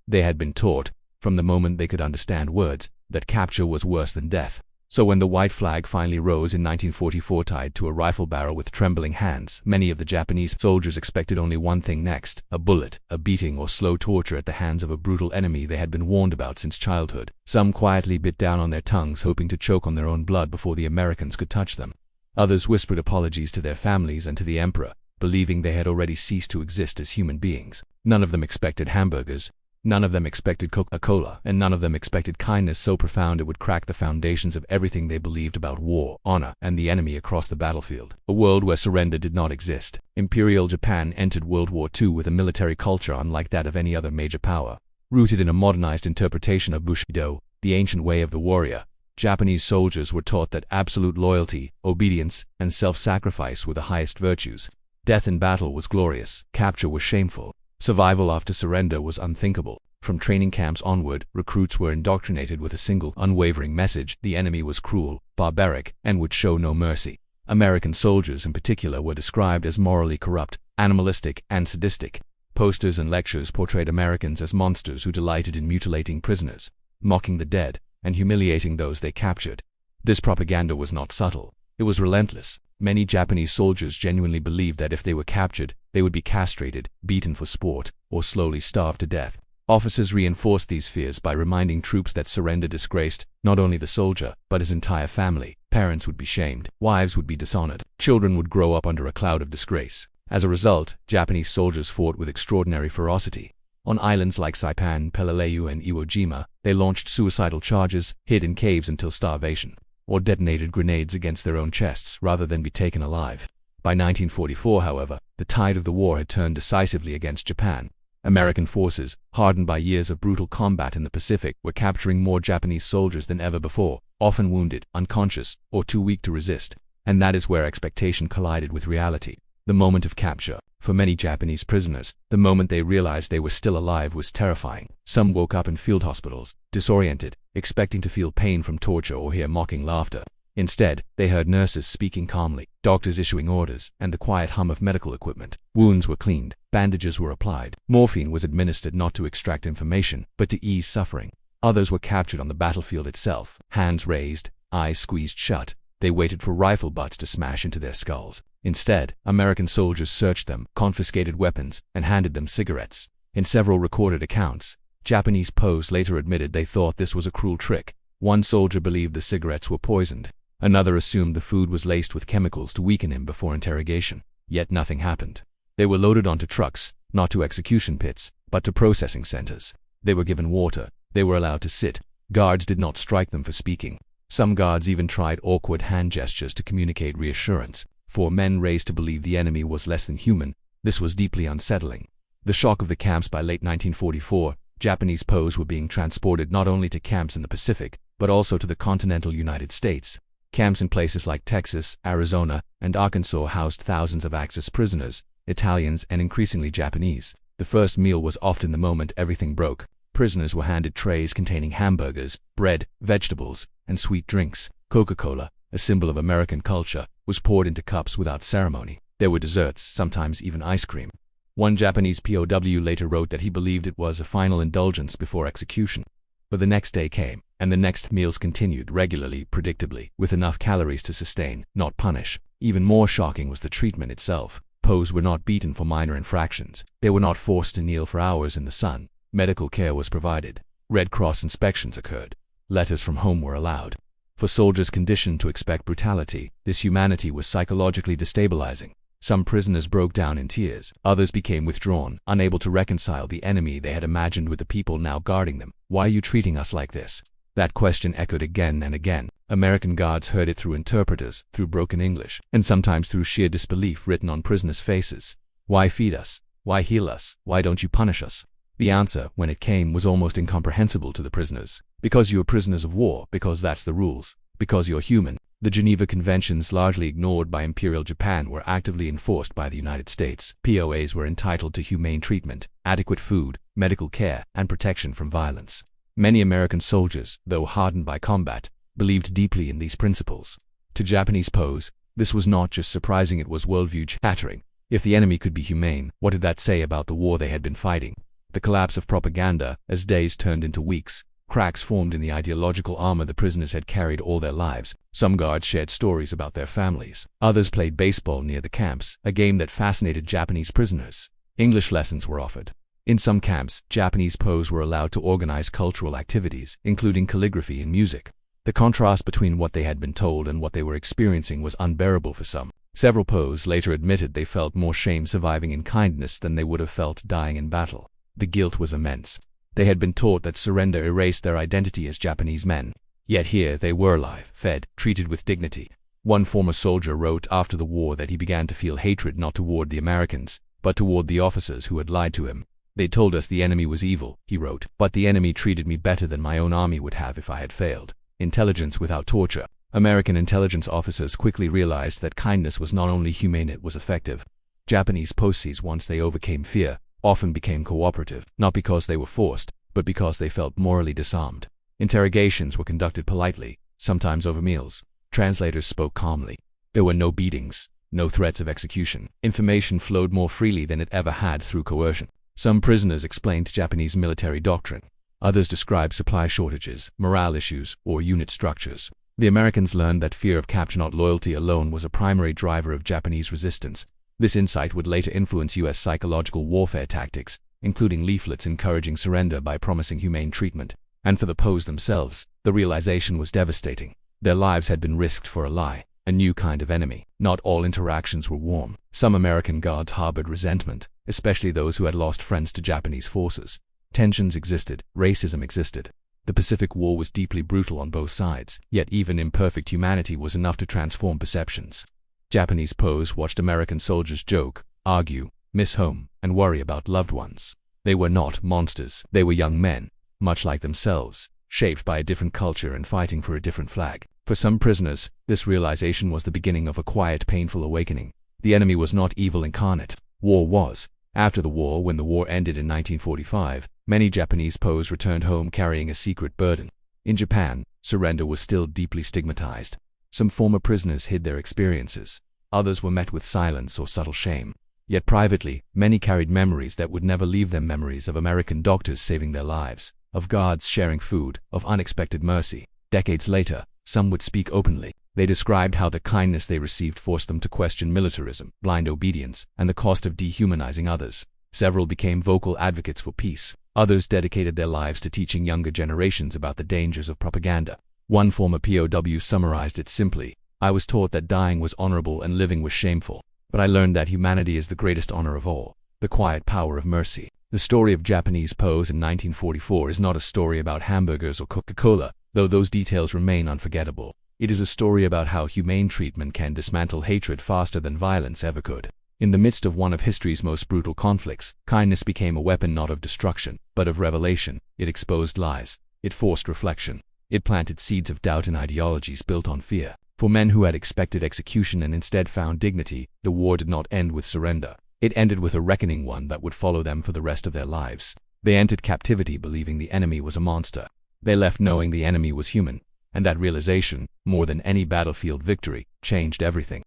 They had been taught, from the moment they could understand words, that capture was worse than death. So when the white flag finally rose in 1944 tied to a rifle barrel with trembling hands, many of the Japanese soldiers expected only one thing next: a bullet, a beating, or slow torture at the hands of a brutal enemy they had been warned about since childhood. Some quietly bit down on their tongues, hoping to choke on their own blood before the Americans could touch them. Others whispered apologies to their families and to the emperor, believing they had already ceased to exist as human beings. None of them expected hamburgers. None of them expected Coca-Cola, and none of them expected kindness so profound it would crack the foundations of everything they believed about war, honor, and the enemy across the battlefield. A world where surrender did not exist. Imperial Japan entered World War II with a military culture unlike that of any other major power. Rooted in a modernized interpretation of Bushido, the ancient way of the warrior, Japanese soldiers were taught that absolute loyalty, obedience, and self-sacrifice were the highest virtues. Death in battle was glorious. Capture was shameful. Survival after surrender was unthinkable. From training camps onward, recruits were indoctrinated with a single, unwavering message: the enemy was cruel, barbaric, and would show no mercy. American soldiers in particular were described as morally corrupt, animalistic, and sadistic. Posters and lectures portrayed Americans as monsters who delighted in mutilating prisoners, mocking the dead, and humiliating those they captured. This propaganda was not subtle. It was relentless. Many Japanese soldiers genuinely believed that if they were captured, they would be castrated, beaten for sport, or slowly starved to death. Officers reinforced these fears by reminding troops that surrender disgraced not only the soldier, but his entire family. Parents would be shamed, wives would be dishonored, children would grow up under a cloud of disgrace. As a result, Japanese soldiers fought with extraordinary ferocity. On islands like Saipan, Peleliu, and Iwo Jima, they launched suicidal charges, hid in caves until starvation, or detonated grenades against their own chests rather than be taken alive. By 1944, however, the tide of the war had turned decisively against Japan. American forces, hardened by years of brutal combat in the Pacific, were capturing more Japanese soldiers than ever before, often wounded, unconscious, or too weak to resist. And that is where expectation collided with reality. The moment of capture. For many Japanese prisoners, the moment they realized they were still alive was terrifying. Some woke up in field hospitals, disoriented, expecting to feel pain from torture or hear mocking laughter. Instead, they heard nurses speaking calmly, doctors issuing orders, and the quiet hum of medical equipment. Wounds were cleaned, bandages were applied. Morphine was administered not to extract information, but to ease suffering. Others were captured on the battlefield itself, hands raised, eyes squeezed shut. They waited for rifle butts to smash into their skulls. Instead, American soldiers searched them, confiscated weapons, and handed them cigarettes. In several recorded accounts, Japanese POWs later admitted they thought this was a cruel trick. One soldier believed the cigarettes were poisoned. Another assumed the food was laced with chemicals to weaken him before interrogation. Yet nothing happened. They were loaded onto trucks, not to execution pits, but to processing centers. They were given water. They were allowed to sit. Guards did not strike them for speaking. Some guards even tried awkward hand gestures to communicate reassurance. For men raised to believe the enemy was less than human, this was deeply unsettling. The shock of the camps. By late 1944, Japanese POWs were being transported not only to camps in the Pacific, but also to the continental United States. Camps in places like Texas, Arizona, and Arkansas housed thousands of Axis prisoners, Italians, and increasingly Japanese. The first meal was often the moment everything broke. Prisoners were handed trays containing hamburgers, bread, vegetables, and sweet drinks. Coca-Cola, a symbol of American culture, was poured into cups without ceremony. There were desserts, sometimes even ice cream. One Japanese POW later wrote that he believed it was a final indulgence before execution. But the next day came, and the next meals continued regularly, predictably, with enough calories to sustain, not punish. Even more shocking was the treatment itself. POWs were not beaten for minor infractions. They were not forced to kneel for hours in the sun. Medical care was provided. Red Cross inspections occurred. Letters from home were allowed. For soldiers conditioned to expect brutality, this humanity was psychologically destabilizing. Some prisoners broke down in tears. Others became withdrawn, unable to reconcile the enemy they had imagined with the people now guarding them. Why are you treating us like this? That question echoed again and again. American guards heard it through interpreters, through broken English, and sometimes through sheer disbelief written on prisoners' faces. Why feed us? Why heal us? Why don't you punish us? The answer, when it came, was almost incomprehensible to the prisoners. Because you are prisoners of war, because that's the rules, because you're human. The Geneva Conventions, largely ignored by Imperial Japan, were actively enforced by the United States. POAs were entitled to humane treatment, adequate food, medical care, and protection from violence. Many American soldiers, though hardened by combat, believed deeply in these principles. To Japanese POWs, this was not just surprising, it was worldview shattering. If the enemy could be humane, what did that say about the war they had been fighting? The collapse of propaganda, as days turned into weeks. Cracks formed in the ideological armor the prisoners had carried all their lives. Some guards shared stories about their families. Others played baseball near the camps, a game that fascinated Japanese prisoners. English lessons were offered. In some camps, Japanese POWs were allowed to organize cultural activities, including calligraphy and music. The contrast between what they had been told and what they were experiencing was unbearable for some. Several POWs later admitted they felt more shame surviving in kindness than they would have felt dying in battle. The guilt was immense. They had been taught that surrender erased their identity as Japanese men. Yet here they were alive, fed, treated with dignity. One former soldier wrote after the war that he began to feel hatred not toward the Americans, but toward the officers who had lied to him. They told us the enemy was evil, he wrote, but the enemy treated me better than my own army would have if I had failed. Intelligence without torture. American intelligence officers quickly realized that kindness was not only humane, it was effective. Japanese POWs, once they overcame fear, often became cooperative, not because they were forced, but because they felt morally disarmed. Interrogations were conducted politely, sometimes over meals. Translators spoke calmly. There were no beatings, no threats of execution. Information flowed more freely than it ever had through coercion. Some prisoners explained Japanese military doctrine. Others described supply shortages, morale issues, or unit structures. The Americans learned that fear of capture, not loyalty alone, was a primary driver of Japanese resistance. This insight would later influence U.S. psychological warfare tactics, including leaflets encouraging surrender by promising humane treatment. And for the POWs themselves, the realization was devastating. Their lives had been risked for a lie, a new kind of enemy. Not all interactions were warm. Some American guards harbored resentment, especially those who had lost friends to Japanese forces. Tensions existed, racism existed. The Pacific War was deeply brutal on both sides, yet even imperfect humanity was enough to transform perceptions. Japanese POWs watched American soldiers joke, argue, miss home, and worry about loved ones. They were not monsters. They were young men, much like themselves, shaped by a different culture and fighting for a different flag. For some prisoners, this realization was the beginning of a quiet, painful awakening. The enemy was not evil incarnate. War was. After the war, when the war ended in 1945, many Japanese POWs returned home carrying a secret burden. In Japan, surrender was still deeply stigmatized. Some former prisoners hid their experiences. Others were met with silence or subtle shame. Yet privately, many carried memories that would never leave them, memories of American doctors saving their lives, of guards sharing food, of unexpected mercy. Decades later, some would speak openly. They described how the kindness they received forced them to question militarism, blind obedience, and the cost of dehumanizing others. Several became vocal advocates for peace. Others dedicated their lives to teaching younger generations about the dangers of propaganda. One former POW summarized it simply: "I was taught that dying was honorable and living was shameful. But I learned that humanity is the greatest honor of all, the quiet power of mercy." The story of Japanese POWs in 1944 is not a story about hamburgers or Coca-Cola, though those details remain unforgettable. It is a story about how humane treatment can dismantle hatred faster than violence ever could. In the midst of one of history's most brutal conflicts, kindness became a weapon not of destruction, but of revelation. It exposed lies. It forced reflection. It planted seeds of doubt in ideologies built on fear. For men who had expected execution and instead found dignity, the war did not end with surrender. It ended with a reckoning, one that would follow them for the rest of their lives. They entered captivity believing the enemy was a monster. They left knowing the enemy was human. And that realization, more than any battlefield victory, changed everything.